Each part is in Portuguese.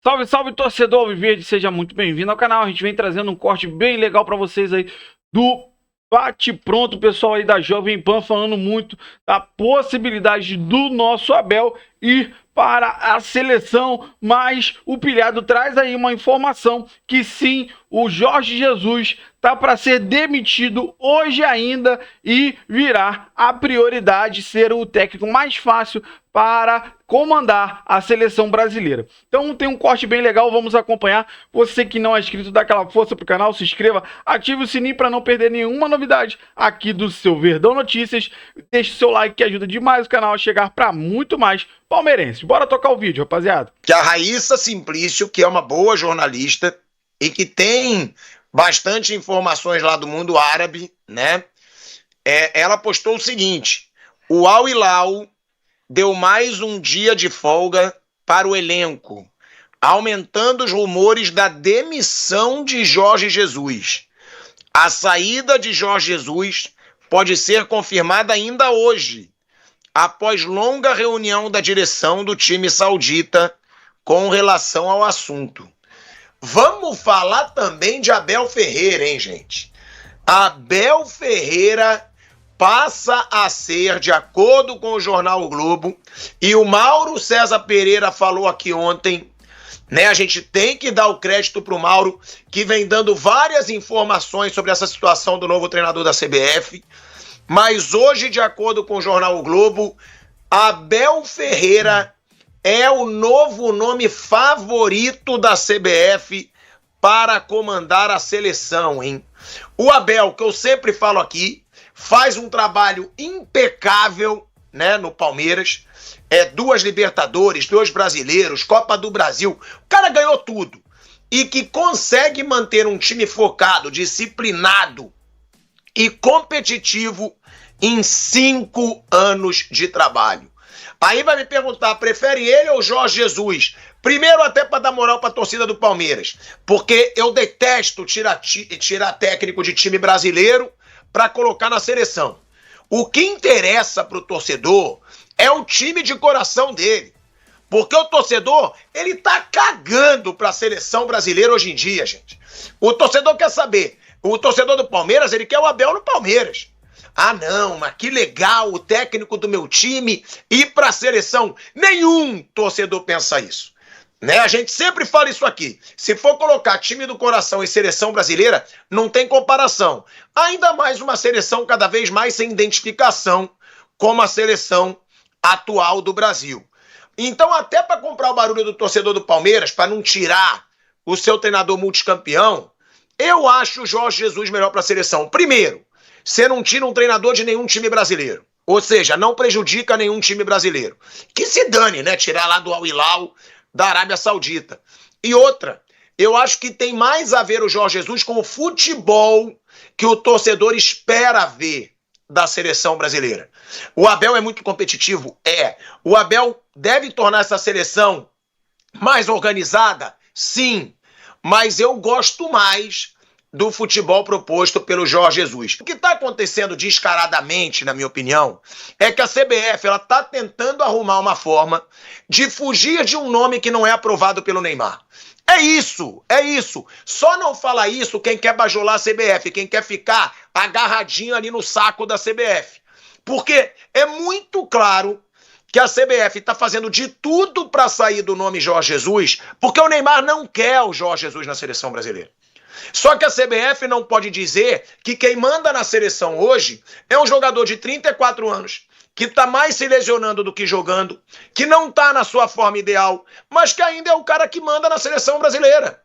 Salve, salve, torcedor Alviverde, seja muito bem-vindo ao canal. A gente vem trazendo um corte bem legal para vocês aí do bate-pronto, pessoal aí da Jovem Pan, falando muito da possibilidade do nosso Abel ir para a seleção, mas o Pilhado traz aí uma informação que sim, o Jorge Jesus tá para ser demitido hoje ainda e virá a prioridade ser o técnico mais fácil para comandar a seleção brasileira. Então tem um corte bem legal, vamos acompanhar. Você que não é inscrito, dá aquela força pro canal, se inscreva, ative o sininho para não perder nenhuma novidade aqui do seu Verdão Notícias. Deixe seu like que ajuda demais o canal a chegar para muito mais palmeirenses. Bora tocar o vídeo, rapaziada. Que a Raíssa Simplício, que é uma boa jornalista e que tem bastante informações lá do mundo árabe, né? Ela postou o seguinte: o Al Hilal deu mais um dia de folga para o elenco, aumentando os rumores da demissão de Jorge Jesus. A saída de Jorge Jesus pode ser confirmada ainda hoje, após longa reunião da direção do time saudita com relação ao assunto. Vamos falar também de Abel Ferreira, hein, gente? Abel Ferreira passa a ser, de acordo com o jornal O Globo, e o Mauro César Pereira falou aqui ontem, né? A gente tem que dar o crédito pro Mauro, que vem dando várias informações sobre essa situação do novo treinador da CBF, mas hoje, de acordo com o jornal O Globo, Abel Ferreira é o novo nome favorito da CBF para comandar a seleção, hein? O Abel, que eu sempre falo aqui, faz um trabalho impecável, né, no Palmeiras. 2 Libertadores, 2 brasileiros, Copa do Brasil. O cara ganhou tudo. E que consegue manter um time focado, disciplinado e competitivo em 5 anos de trabalho. Aí vai me perguntar, prefere ele ou Jorge Jesus? Primeiro, até para dar moral para a torcida do Palmeiras, porque eu detesto tirar técnico de time brasileiro para colocar na seleção. O que interessa para o torcedor é o time de coração dele, porque o torcedor, ele tá cagando para a seleção brasileira hoje em dia, gente. O torcedor quer saber, o torcedor do Palmeiras, ele quer o Abel no Palmeiras. Ah, não, mas que legal o técnico do meu time ir para a seleção. Nenhum torcedor pensa isso, né? A gente sempre fala isso aqui. Se for colocar time do coração e seleção brasileira, não tem comparação. Ainda mais uma seleção cada vez mais sem identificação, como a seleção atual do Brasil. Então, até para comprar o barulho do torcedor do Palmeiras, para não tirar o seu treinador multicampeão, eu acho o Jorge Jesus melhor para a seleção. Primeiro, você não tira um treinador de nenhum time brasileiro. Ou seja, não prejudica nenhum time brasileiro. Que se dane, né? Tirar lá do Al Hilal da Arábia Saudita. E outra, eu acho que tem mais a ver o Jorge Jesus com o futebol que o torcedor espera ver da seleção brasileira. O Abel é muito competitivo? É. O Abel deve tornar essa seleção mais organizada? Sim. Mas eu gosto mais do futebol proposto pelo Jorge Jesus. O que está acontecendo descaradamente, na minha opinião, é que a CBF ela está tentando arrumar uma forma de fugir de um nome que não é aprovado pelo Neymar. É isso, é isso. Só não fala isso quem quer bajular a CBF, quem quer ficar agarradinho ali no saco da CBF. Porque é muito claro que a CBF está fazendo de tudo para sair do nome Jorge Jesus, porque o Neymar não quer o Jorge Jesus na seleção brasileira. Só que a CBF não pode dizer que quem manda na seleção hoje é um jogador de 34 anos, que está mais se lesionando do que jogando, que não está na sua forma ideal, mas que ainda é o cara que manda na seleção brasileira.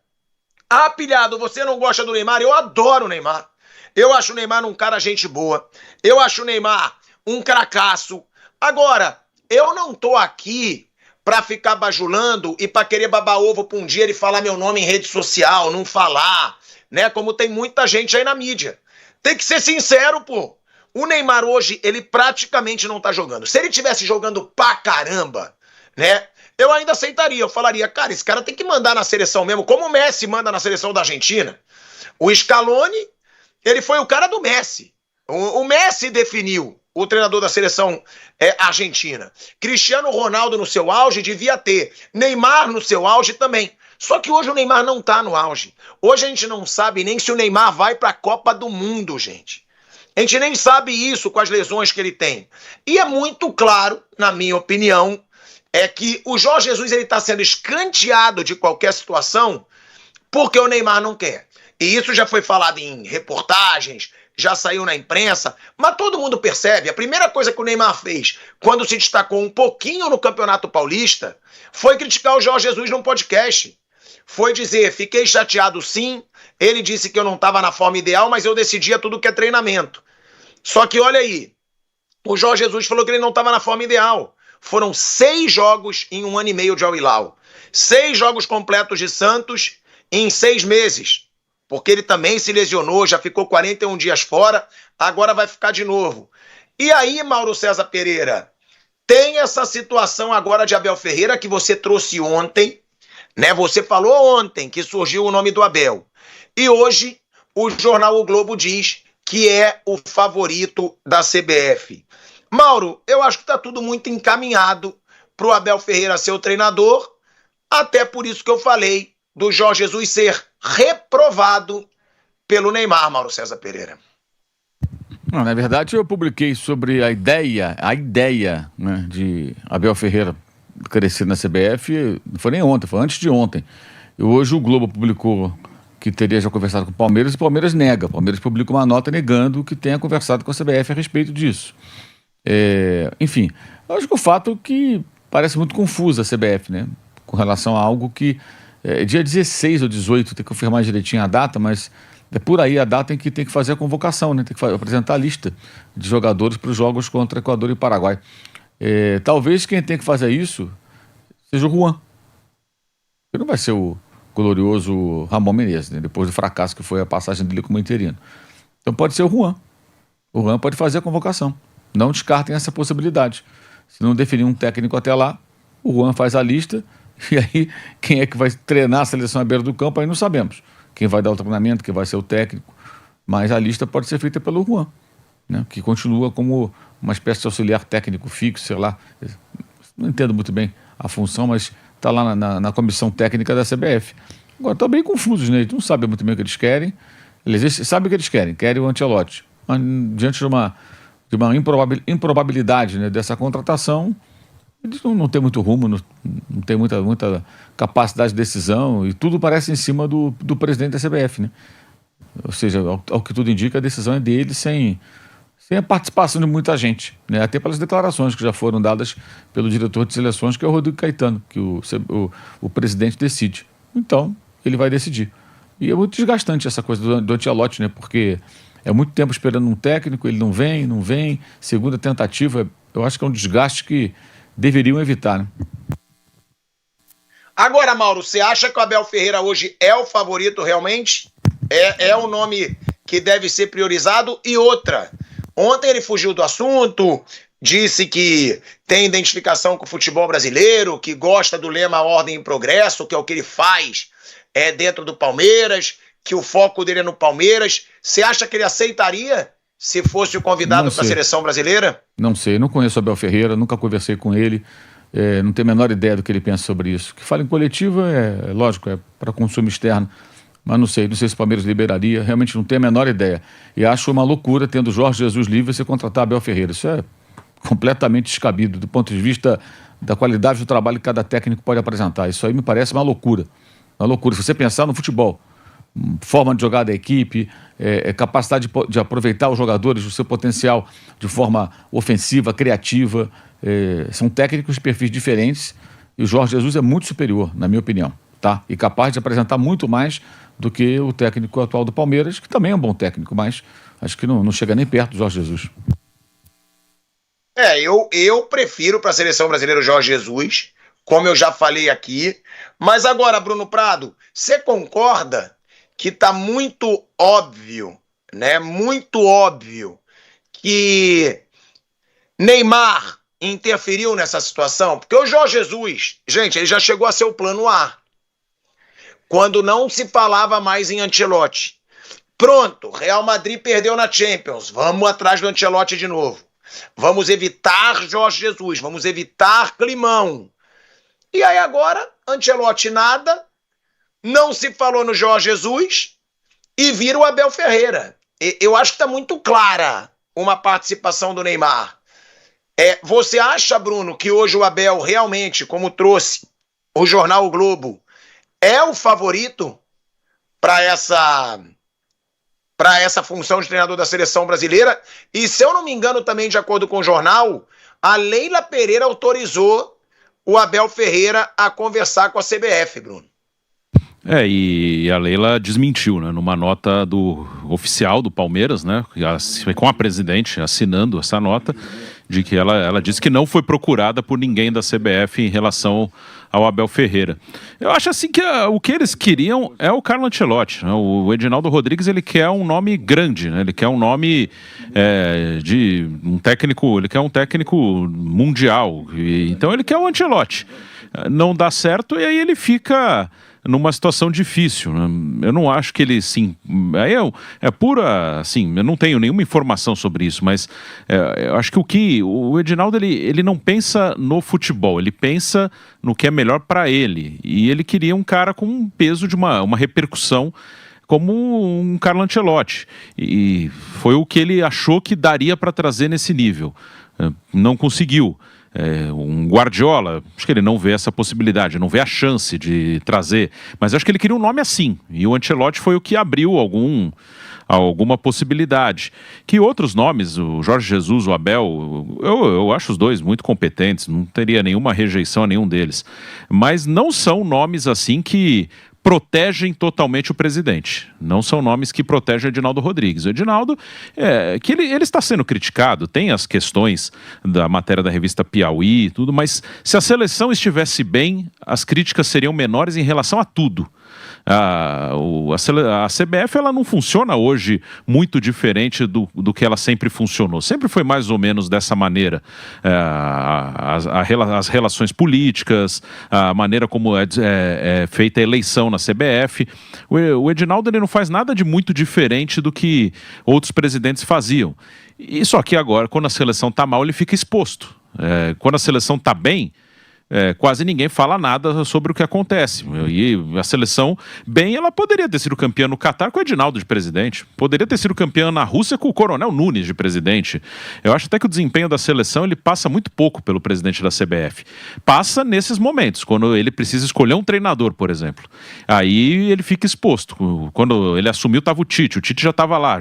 Ah, pilhado, você não gosta do Neymar? Eu adoro o Neymar. Eu acho o Neymar um cara gente boa. Eu acho o Neymar um cracaço. Agora, eu não tô aqui para ficar bajulando e para querer babar ovo pra um dia ele falar meu nome em rede social, não falar, né? Como tem muita gente aí na mídia. Tem que ser sincero, pô. O Neymar hoje, ele praticamente não tá jogando. Se ele tivesse jogando pra caramba, né? Eu ainda aceitaria. Eu falaria, cara, esse cara tem que mandar na seleção mesmo, como o Messi manda na seleção da Argentina. O Scaloni, ele foi o cara do Messi. O Messi definiu o treinador da seleção argentina. Cristiano Ronaldo no seu auge devia ter. Neymar no seu auge também. Só que hoje o Neymar não tá no auge. Hoje a gente não sabe nem se o Neymar vai para a Copa do Mundo, gente. A gente nem sabe isso com as lesões que ele tem. E é muito claro, na minha opinião, é que o Jorge Jesus ele está sendo escanteado de qualquer situação porque o Neymar não quer. E isso já foi falado em reportagens, já saiu na imprensa, mas todo mundo percebe. A primeira coisa que o Neymar fez quando se destacou um pouquinho no Campeonato Paulista foi criticar o Jorge Jesus num podcast. Foi dizer, fiquei chateado sim, ele disse que eu não estava na forma ideal, mas eu decidia tudo que é treinamento. Só que olha aí, o Jorge Jesus falou que ele não estava na forma ideal. Foram 6 jogos em 1 ano e meio de Al Hilal. 6 jogos completos de Santos em 6 meses. Porque ele também se lesionou, já ficou 41 dias fora, agora vai ficar de novo. E aí, Mauro César Pereira, tem essa situação agora de Abel Ferreira que você trouxe ontem, né? Você falou ontem que surgiu o nome do Abel. E hoje o jornal O Globo diz que é o favorito da CBF. Mauro, eu acho que está tudo muito encaminhado para o Abel Ferreira ser o treinador, até por isso que eu falei do Jorge Jesus ser reprovado pelo Neymar, Mauro César Pereira. Não, na verdade, eu publiquei sobre a ideia, né, de Abel Ferreira crescer na CBF, não foi nem ontem, foi antes de ontem. E hoje o Globo publicou que teria já conversado com o Palmeiras, e o Palmeiras nega. O Palmeiras publica uma nota negando que tenha conversado com a CBF a respeito disso. Enfim, eu acho que o fato é que parece muito confusa a CBF, né? Com relação a algo que dia 16 ou 18, tem que confirmar direitinho a data, mas é por aí a data em que tem que fazer a convocação, né? Tem que apresentar a lista de jogadores para os jogos contra Equador e Paraguai. Talvez quem tem que fazer isso seja o Juan. Ele não vai ser o glorioso Ramon Menezes, né? Depois do fracasso que foi a passagem dele como interino. Então pode ser o Juan. O Juan pode fazer a convocação. Não descartem essa possibilidade. Se não definir um técnico até lá, o Juan faz a lista e aí quem é que vai treinar a seleção à beira do campo, aí não sabemos. Quem vai dar o treinamento, quem vai ser o técnico. Mas a lista pode ser feita pelo Juan, né? Que continua como uma espécie de auxiliar técnico fixo, sei lá. Não entendo muito bem a função, mas está lá na comissão técnica da CBF. Agora, estão bem confusos, né? Eles não sabem muito bem o que eles querem. Eles sabem o que eles querem o Ancelotti. Mas diante de uma improbabilidade, né, dessa contratação, eles não têm muito rumo, não têm muita capacidade de decisão, e tudo parece em cima do presidente da CBF, né? Ou seja, ao que tudo indica, a decisão é dele sem a participação de muita gente, né? Até pelas declarações que já foram dadas pelo diretor de seleções, que é o Rodrigo Caetano, que o presidente decide. Então, ele vai decidir. E é muito desgastante essa coisa do Ancelotti, né? Porque é muito tempo esperando um técnico, ele não vem, segunda tentativa, eu acho que é um desgaste que deveriam evitar, né? Agora, Mauro, você acha que o Abel Ferreira hoje é o favorito realmente? É o nome que deve ser priorizado? E outra, ontem ele fugiu do assunto, disse que tem identificação com o futebol brasileiro, que gosta do lema Ordem e Progresso, que é o que ele faz dentro do Palmeiras, que o foco dele é no Palmeiras. Você acha que ele aceitaria se fosse o convidado para a seleção brasileira? Não sei, não conheço o Abel Ferreira, nunca conversei com ele, não tenho a menor ideia do que ele pensa sobre isso. O que fala em coletiva lógico, é para consumo externo, mas não sei se o Palmeiras liberaria, realmente não tenho a menor ideia. E acho uma loucura, tendo o Jorge Jesus livre, você contratar Abel Ferreira. Isso é completamente descabido do ponto de vista da qualidade do trabalho que cada técnico pode apresentar. Isso aí me parece uma loucura. Uma loucura. Se você pensar no futebol, forma de jogar da equipe, capacidade de aproveitar os jogadores, o seu potencial de forma ofensiva, criativa, são técnicos de perfis diferentes, e o Jorge Jesus é muito superior, na minha opinião, tá? E capaz de apresentar muito mais do que o técnico atual do Palmeiras, que também é um bom técnico, mas acho que não chega nem perto do Jorge Jesus. Eu prefiro para a seleção brasileira o Jorge Jesus, como eu já falei aqui. Mas agora, Bruno Prado, você concorda que está muito óbvio, né? Muito óbvio que Neymar interferiu nessa situação? Porque o Jorge Jesus, gente, ele já chegou a ser o plano A, quando não se falava mais em Ancelotti. Pronto, Real Madrid perdeu na Champions, vamos atrás do Ancelotti de novo. vamos evitar Jorge Jesus, vamos evitar Climão. E aí agora, Ancelotti nada, não se falou no Jorge Jesus e vira o Abel Ferreira. Eu acho que está muito clara uma participação do Neymar. Você acha, Bruno, que hoje o Abel realmente, como trouxe o jornal O Globo, é o favorito para essa função de treinador da seleção brasileira? E se eu não me engano também, de acordo com o jornal, a Leila Pereira autorizou o Abel Ferreira a conversar com a CBF, Bruno. E a Leila desmentiu, né, numa nota oficial do Palmeiras, né, com a presidente assinando essa nota, de que ela disse que não foi procurada por ninguém da CBF em relação ao Abel Ferreira. Eu acho assim que o que eles queriam é o Carlo Ancelotti, né? O Edinaldo Rodrigues, ele quer um nome grande, né? Ele quer um nome de um técnico, ele quer um técnico mundial, então ele quer o Ancelotti. Não dá certo e aí ele fica numa situação difícil, né? Eu não acho que ele, sim, aí é pura, assim, eu não tenho nenhuma informação sobre isso, mas eu acho que o Edinaldo, ele não pensa no futebol, ele pensa no que é melhor para ele, e ele queria um cara com um peso de uma repercussão como um Carlo Ancelotti, e foi o que ele achou que daria para trazer nesse nível. Não conseguiu. Um Guardiola, acho que ele não vê essa possibilidade, não vê a chance de trazer, mas acho que ele queria um nome assim, e o Ancelotti foi o que abriu alguma possibilidade. Que outros nomes, o Jorge Jesus, o Abel, eu acho os dois muito competentes, não teria nenhuma rejeição a nenhum deles, mas não são nomes assim que protegem totalmente o presidente. Não são nomes que protegem o Edinaldo Rodrigues. O Edinaldo, que ele está sendo criticado, tem as questões da matéria da revista Piauí e tudo, mas se a seleção estivesse bem, as críticas seriam menores em relação a tudo. A CBF, ela não funciona hoje muito diferente do que ela sempre funcionou. Sempre foi mais ou menos dessa maneira. As relações políticas, a maneira como é feita a eleição na CBF. O Edinaldo, ele não faz nada de muito diferente do que outros presidentes faziam. E só que agora, quando a seleção está mal, ele fica exposto. Quando a seleção está bem, quase ninguém fala nada sobre o que acontece. E a seleção, bem, ela poderia ter sido campeã no Catar com o Edinaldo de presidente. Poderia ter sido campeã na Rússia com o Coronel Nunes de presidente. Eu acho até que o desempenho da seleção, ele passa muito pouco pelo presidente da CBF. Passa nesses momentos, quando ele precisa escolher um treinador, por exemplo. Aí ele fica exposto. Quando ele assumiu, estava o Tite já estava lá,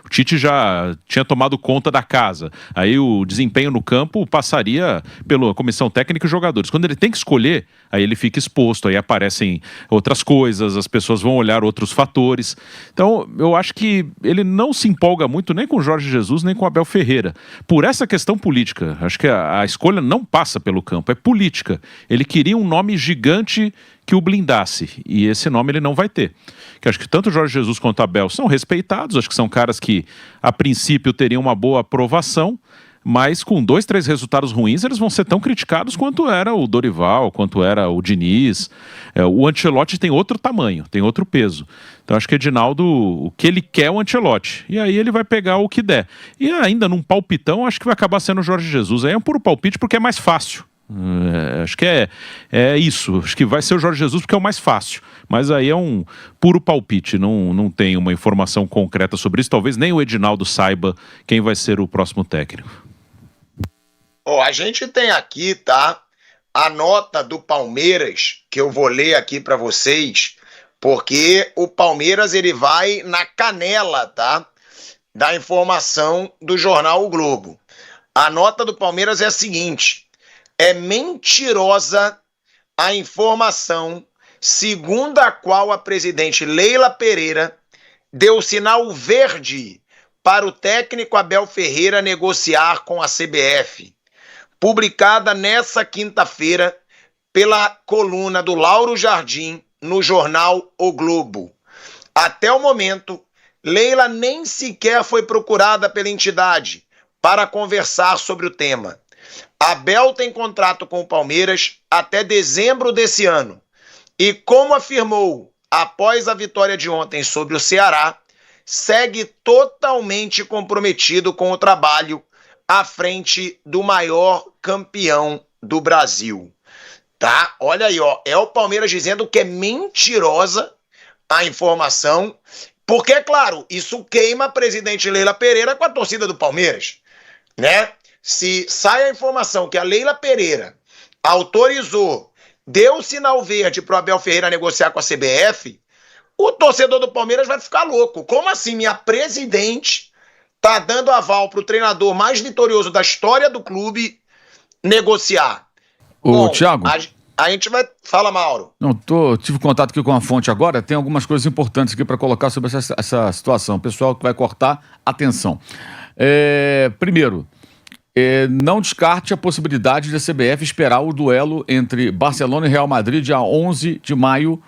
o Tite já tinha tomado conta da casa. Aí o desempenho no campo passaria pela comissão técnica e jogadores. Quando ele tem que escolher, aí ele fica exposto, aí aparecem outras coisas, as pessoas vão olhar outros fatores. Então, eu acho que ele não se empolga muito nem com o Jorge Jesus, nem com o Abel Ferreira, por essa questão política. Acho que a escolha não passa pelo campo, é política. Ele queria um nome gigante que o blindasse, e esse nome ele não vai ter. Que acho que tanto o Jorge Jesus quanto o Abel são respeitados, acho que são caras que, a princípio, teriam uma boa aprovação, mas com 2, 3 resultados ruins, eles vão ser tão criticados quanto era o Dorival, quanto era o Diniz. O Ancelotti tem outro tamanho, tem outro peso. Então acho que o Edinaldo, o que ele quer é o Ancelotti. E aí ele vai pegar o que der. E ainda num palpitão, acho que vai acabar sendo o Jorge Jesus. Aí é um puro palpite porque é mais fácil. Acho que é isso. Acho que vai ser o Jorge Jesus porque é o mais fácil. Mas aí é um puro palpite. Não tem uma informação concreta sobre isso. Talvez nem o Edinaldo saiba quem vai ser o próximo técnico. A gente tem aqui, tá, a nota do Palmeiras, que eu vou ler aqui para vocês, porque o Palmeiras, ele vai na canela, tá, da informação do jornal O Globo. A nota do Palmeiras é a seguinte: é mentirosa a informação segundo a qual a presidente Leila Pereira deu sinal verde para o técnico Abel Ferreira negociar com a CBF. Publicada nessa quinta-feira pela coluna do Lauro Jardim no jornal O Globo. Até o momento, Leila nem sequer foi procurada pela entidade para conversar sobre o tema. Abel tem contrato com o Palmeiras até dezembro desse ano e, como afirmou após a vitória de ontem sobre o Ceará, segue totalmente comprometido com o trabalho à frente do maior campeão do Brasil. Tá? Olha aí, ó, é o Palmeiras dizendo que é mentirosa a informação, porque, é claro, isso queima a presidente Leila Pereira com a torcida do Palmeiras, né? Se sai a informação que a Leila Pereira autorizou, deu o sinal verde para o Abel Ferreira negociar com a CBF, o torcedor do Palmeiras vai ficar louco. Como assim minha presidente tá dando aval para o treinador mais vitorioso da história do clube negociar? Ô, Thiago. A gente vai... Fala, Mauro. Não, tive contato aqui com a fonte agora, tem algumas coisas importantes aqui para colocar sobre essa situação. Pessoal que vai cortar, atenção. Primeiro, não descarte a possibilidade da CBF esperar o duelo entre Barcelona e Real Madrid dia 11 de maio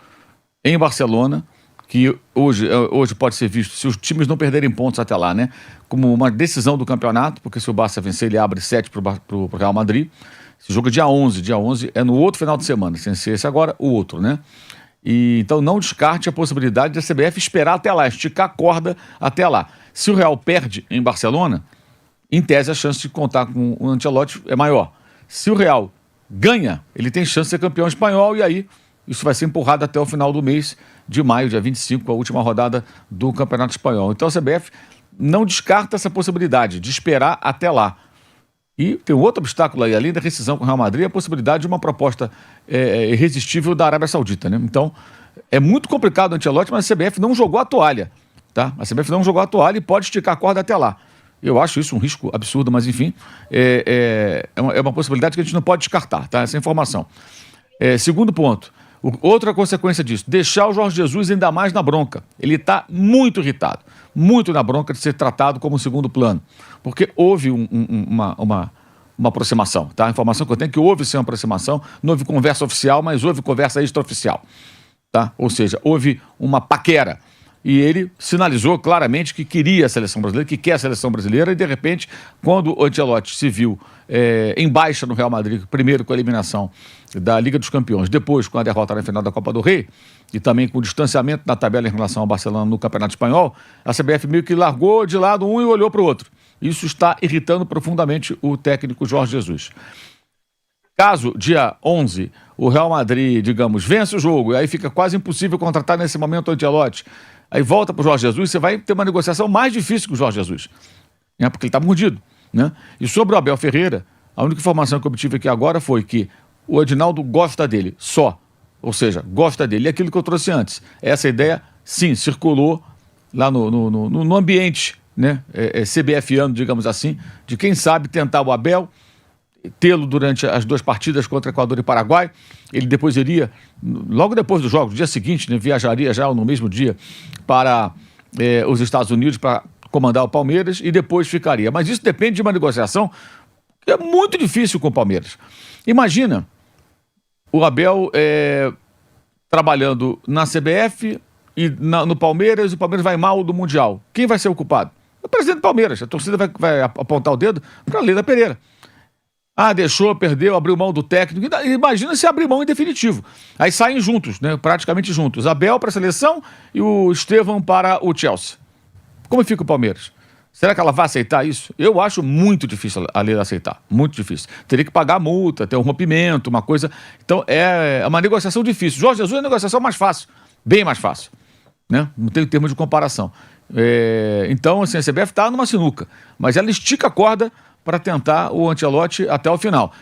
em Barcelona, que hoje pode ser visto, se os times não perderem pontos até lá, né? Como uma decisão do campeonato, porque se o Barça vencer, ele abre 7 para o Real Madrid. Esse jogo é dia 11. Dia 11 é no outro final de semana, sem ser esse agora, o outro, né? Então não descarte a possibilidade da CBF esperar até lá, esticar a corda até lá. Se o Real perde em Barcelona, em tese a chance de contar com o Ancelotti é maior. Se o Real ganha, ele tem chance de ser campeão espanhol e aí isso vai ser empurrado até o final do mês de maio, dia 25, a última rodada do Campeonato Espanhol. Então a CBF não descarta essa possibilidade de esperar até lá. E tem outro obstáculo aí, além da rescisão com o Real Madrid, a possibilidade de uma proposta irresistível da Arábia Saudita, né? Então, é muito complicado o Ancelotti, mas a CBF não jogou a toalha, tá? A CBF não jogou a toalha e pode esticar a corda até lá. Eu acho isso um risco absurdo, mas enfim, é uma possibilidade que a gente não pode descartar, tá? Essa informação. Segundo ponto, outra consequência disso, deixar o Jorge Jesus ainda mais na bronca. Ele está muito irritado, muito na bronca de ser tratado como segundo plano, porque houve uma aproximação, tá? A informação que eu tenho é que houve sim uma aproximação, não houve conversa oficial, mas houve conversa extraoficial, tá? Ou seja, houve uma paquera. E ele sinalizou claramente que queria a seleção brasileira, que quer a seleção brasileira, e de repente, quando o Ancelotti se viu em baixa no Real Madrid, primeiro com a eliminação da Liga dos Campeões, depois com a derrota na final da Copa do Rei, e também com o distanciamento na tabela em relação ao Barcelona no Campeonato Espanhol, a CBF meio que largou de lado um e olhou para o outro. Isso está irritando profundamente o técnico Jorge Jesus. Caso, dia 11, o Real Madrid, digamos, vence o jogo, e aí fica quase impossível contratar nesse momento o Ancelotti, aí volta para o Jorge Jesus, você vai ter uma negociação mais difícil com o Jorge Jesus, né? Porque ele está mordido, né? E sobre o Abel Ferreira, a única informação que eu obtive aqui agora foi que o Edinaldo gosta dele, só. Ou seja, gosta dele. E aquilo que eu trouxe antes. Essa ideia, sim, circulou lá no ambiente, né? CBFiano, digamos assim, de quem sabe tentar o Abel, tê-lo durante as 2 partidas contra Equador e Paraguai. Ele depois iria, logo depois do jogo, no dia seguinte, né, viajaria já no mesmo dia para os Estados Unidos para comandar o Palmeiras e depois ficaria. Mas isso depende de uma negociação que é muito difícil com o Palmeiras. Imagina o Abel trabalhando na CBF e no Palmeiras, e o Palmeiras vai mal do Mundial. Quem vai ser o culpado? O presidente do Palmeiras. A torcida vai apontar o dedo para a Leila Pereira. Deixou, perdeu, abriu mão do técnico. Imagina se abrir mão em definitivo. Aí saem juntos, né? Praticamente juntos. Abel para a seleção e o Estevão para o Chelsea. Como fica o Palmeiras? Será que ela vai aceitar isso? Eu acho muito difícil a Leila aceitar. Muito difícil. Teria que pagar a multa, ter um rompimento, uma coisa. Então é uma negociação difícil. Jorge Jesus é a negociação mais fácil. Bem mais fácil, né? Não tem termo de comparação. Então, assim, a CBF está numa sinuca. Mas ela estica a corda para tentar o Ancelotti até o final.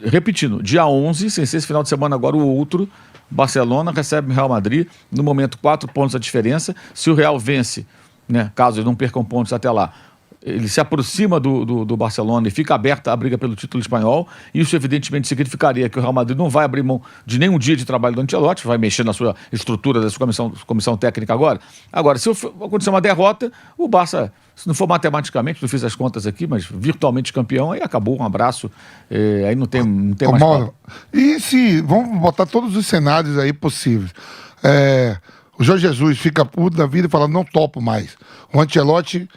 Repetindo, dia 11, sem ser esse final de semana agora, o outro, Barcelona recebe o Real Madrid, no momento 4 pontos a diferença. Se o Real vence, né, caso eles não percam pontos até lá, ele se aproxima do Barcelona e fica aberta a briga pelo título espanhol. Isso evidentemente significaria que o Real Madrid não vai abrir mão de nenhum dia de trabalho do Ancelotti, vai mexer na sua estrutura da sua comissão técnica agora. Agora, se acontecer uma derrota, o Barça, se não for matematicamente, não fiz as contas aqui, mas virtualmente campeão, aí acabou, um abraço, aí não tem mais Mauro, e se, vamos botar todos os cenários aí possíveis, o Jorge Jesus fica puto da vida e fala, não topo mais. O Ancelotti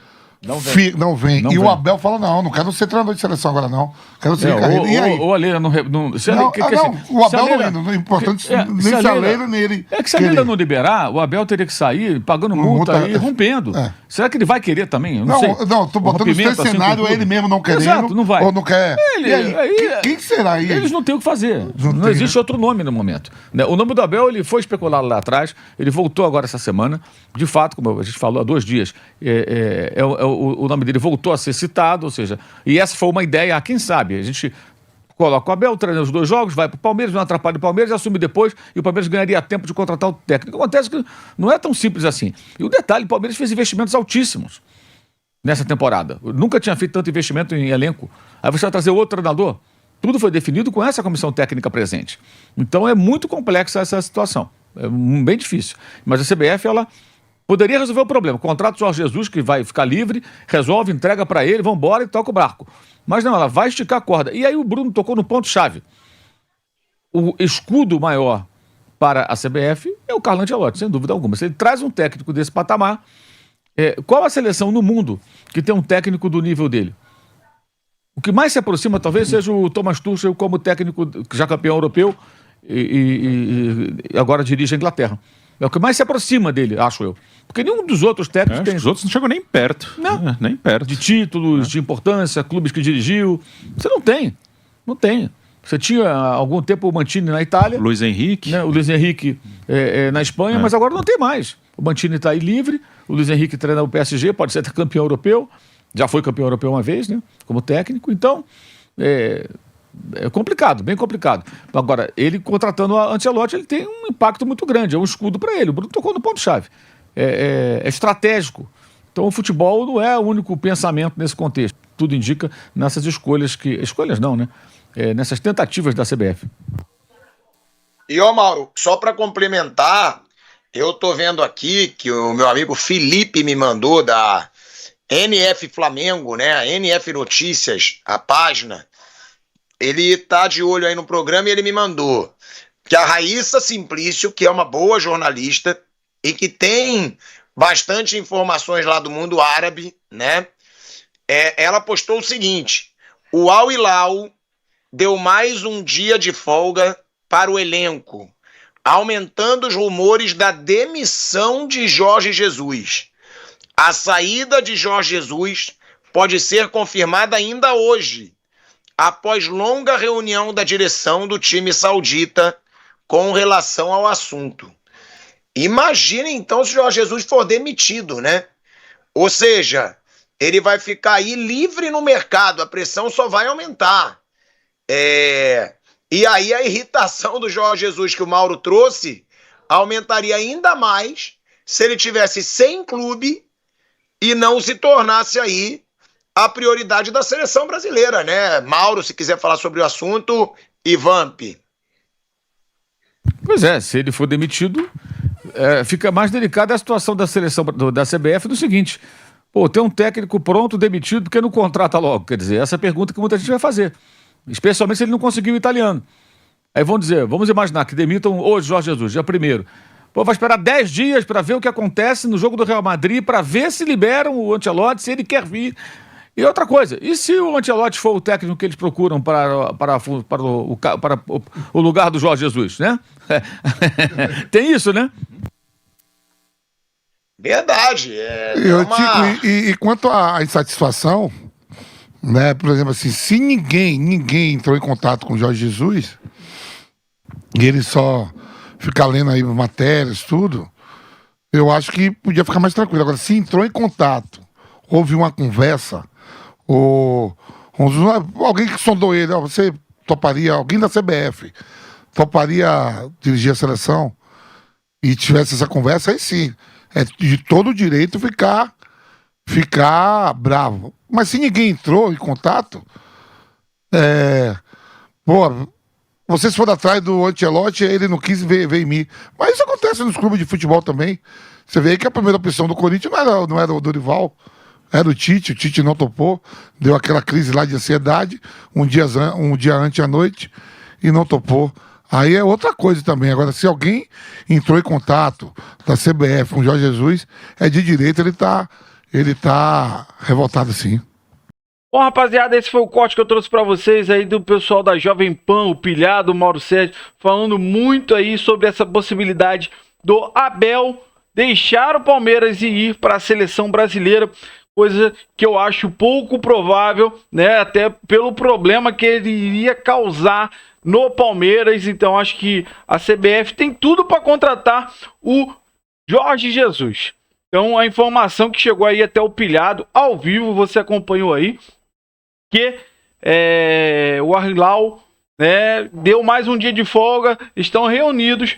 Não vem. Não E vem. o Abel fala, não quero ser treinador de seleção agora, não. Quero ser carreira. E aí? Ou a Leila não. Se a Não, Leila- não, o se a Abel Leila- não indo. Não é importante nem se a se a Leila- Leila nem ele. É que se a querer. Leila não liberar, o Abel teria que sair pagando multa Multa, e rompendo. é. Será que ele vai querer também? Eu não, sei. Não, tô botando os três rompimento, assim, cenários, com ele tudo. mesmo não querendo. Exato, não vai. Ou não quer. Ele- E aí, aí- quem será aí? Eles não têm o que fazer. Não tem, existe né? outro nome no momento. Né? O nome do Abel ele foi especulado lá atrás, ele voltou agora essa semana. De fato, como a gente falou há 2 dias, o nome dele voltou a ser citado, ou seja, e essa foi uma ideia, quem sabe, a gente coloca o Abel, treina os 2 jogos, vai para o Palmeiras, não atrapalha o Palmeiras, assume depois e o Palmeiras ganharia tempo de contratar o técnico. Acontece que não é tão simples assim. E o detalhe, o Palmeiras fez investimentos altíssimos nessa temporada. Nunca tinha feito tanto investimento em elenco. Aí você vai trazer outro treinador. Tudo foi definido com essa comissão técnica presente. Então é muito complexa essa situação. É bem difícil. Mas a CBF, ela poderia resolver o problema. Contrata o Jorge Jesus, que vai ficar livre, resolve, entrega para ele, vamos embora e toca o barco. Mas não, ela vai esticar a corda. E aí o Bruno tocou no ponto-chave. O escudo maior para a CBF é o Carlo Ancelotti, sem dúvida alguma. Se ele traz um técnico desse patamar, qual a seleção no mundo que tem um técnico do nível dele? O que mais se aproxima talvez seja o Thomas Tuchel como técnico, já campeão europeu e agora dirige a Inglaterra. É o que mais se aproxima dele, acho eu. Porque nenhum dos outros técnicos Acho tem que os outros não chegam nem perto. Não. Nem perto. de títulos, de importância, clubes que dirigiu. Você não tem. Não tem. Você tinha há algum tempo o Mancini na Itália, Luiz Henrique. né, o Luiz Henrique na Espanha, mas agora não tem mais. O Mancini está aí livre, o Luiz Henrique treina o PSG, pode ser até campeão europeu, já foi campeão europeu uma vez, né, como técnico, então é complicado, bem complicado. Agora, ele contratando a Ancelotti, ele tem um impacto muito grande, é um escudo para ele. O Bruno tocou no ponto-chave. É estratégico. Então o futebol não é o único pensamento nesse contexto. Tudo indica nessas escolhas que... Escolhas não, né? Nessas tentativas da CBF. E ó, Mauro, só para complementar, eu tô vendo aqui que o meu amigo Felipe me mandou da NF Flamengo, né? A NF Notícias, a página. Ele tá de olho aí no programa e ele me mandou que a Raíssa Simplício, que é uma boa jornalista e que tem bastante informações lá do mundo árabe, né? Ela postou o seguinte: o Al Hilal deu mais um dia de folga para o elenco, aumentando os rumores da demissão de Jorge Jesus. A saída de Jorge Jesus pode ser confirmada ainda hoje, após longa reunião da direção do time saudita com relação ao assunto. Imagina então se o Jorge Jesus for demitido, né? Ou seja, ele vai ficar aí livre no mercado, a pressão só vai aumentar. E aí a irritação do Jorge Jesus que o Mauro trouxe aumentaria ainda mais se ele tivesse sem clube e não se tornasse aí a prioridade da seleção brasileira, né? Mauro, se quiser falar sobre o assunto, e Vamp. Pois é, se ele for demitido, fica mais delicada a situação da seleção da CBF do seguinte: pô, tem um técnico pronto, demitido, porque não contrata logo? Quer dizer, essa é a pergunta que muita gente vai fazer. Especialmente se ele não conseguiu o italiano. Aí vão dizer, vamos imaginar que demitam hoje Jorge Jesus, dia 1º. Pô, vai esperar 10 dias para ver o que acontece no jogo do Real Madrid, para ver se liberam o Ancelotti, se ele quer vir. E outra coisa, e se o Ancelotti for o técnico que eles procuram para o lugar do Jorge Jesus, né? Tem isso, né? Verdade. E quanto à insatisfação, né? Por exemplo, assim, se ninguém entrou em contato com o Jorge Jesus e ele só ficar lendo aí matérias, tudo, eu acho que podia ficar mais tranquilo. Agora, se entrou em contato, houve uma conversa, ou alguém que sondou ele, você toparia, alguém da CBF toparia dirigir a seleção e tivesse essa conversa, aí sim, é de todo direito ficar bravo. Mas se ninguém entrou em contato, vocês foram atrás do Ancelotti, ele não quis ver em mim. Mas isso acontece nos clubes de futebol também. Você vê que a primeira opção do Corinthians não era o Dorival, era o Tite não topou, deu aquela crise lá de ansiedade, um dia antes à noite, e não topou. Aí é outra coisa também. Agora, se alguém entrou em contato da CBF com o Jorge Jesus, é de direito ele tá ele tá revoltado sim. Bom, rapaziada, esse foi o corte que eu trouxe pra vocês aí do pessoal da Jovem Pan, o Pilhado, o Mauro Sérgio, falando muito aí sobre essa possibilidade do Abel deixar o Palmeiras e ir para a seleção brasileira, coisa que eu acho pouco provável, né? Até pelo problema que ele iria causar no Palmeiras. Então acho que a CBF tem tudo para contratar o Jorge Jesus. Então a informação que chegou aí até o Pilhado, ao vivo, você acompanhou aí, que o Al-Hilal, né, deu mais um dia de folga, estão reunidos,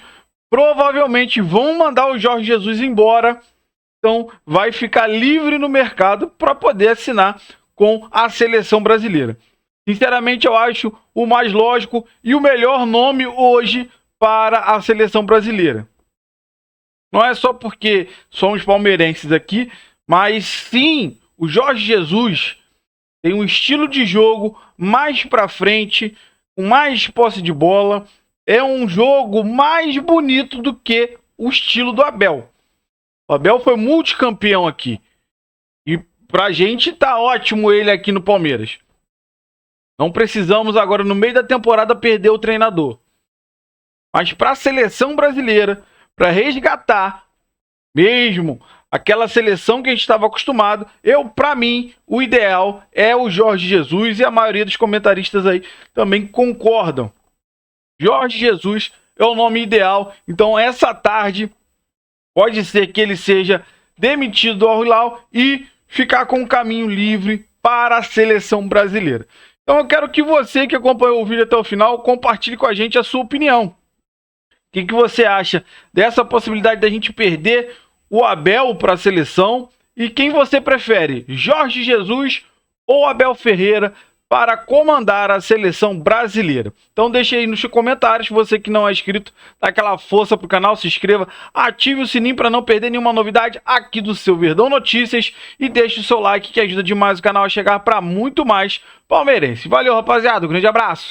provavelmente vão mandar o Jorge Jesus embora, então vai ficar livre no mercado para poder assinar com a seleção brasileira. Sinceramente, eu acho o mais lógico e o melhor nome hoje para a seleção brasileira. Não é só porque somos palmeirenses aqui, mas sim, o Jorge Jesus tem um estilo de jogo mais para frente, com mais posse de bola. É um jogo mais bonito do que o estilo do Abel. O Abel foi multicampeão aqui. E pra gente tá ótimo ele aqui no Palmeiras. Não precisamos agora, no meio da temporada, perder o treinador. Mas para a seleção brasileira, para resgatar mesmo aquela seleção que a gente estava acostumado, para mim, o ideal é o Jorge Jesus, e a maioria dos comentaristas aí também concordam. Jorge Jesus é o nome ideal. Então essa tarde pode ser que ele seja demitido do Al-Hilal e ficar com o caminho livre para a seleção brasileira. Então eu quero que você que acompanhou o vídeo até o final compartilhe com a gente a sua opinião. O que você acha dessa possibilidade da gente perder o Abel para a seleção? E quem você prefere, Jorge Jesus ou Abel Ferreira, para comandar a seleção brasileira? Então deixe aí nos comentários. Você que não é inscrito, dá aquela força pro canal, se inscreva, ative o sininho para não perder nenhuma novidade aqui do seu Verdão Notícias e deixe o seu like, que ajuda demais o canal a chegar para muito mais palmeirense. Valeu, rapaziada, um grande abraço.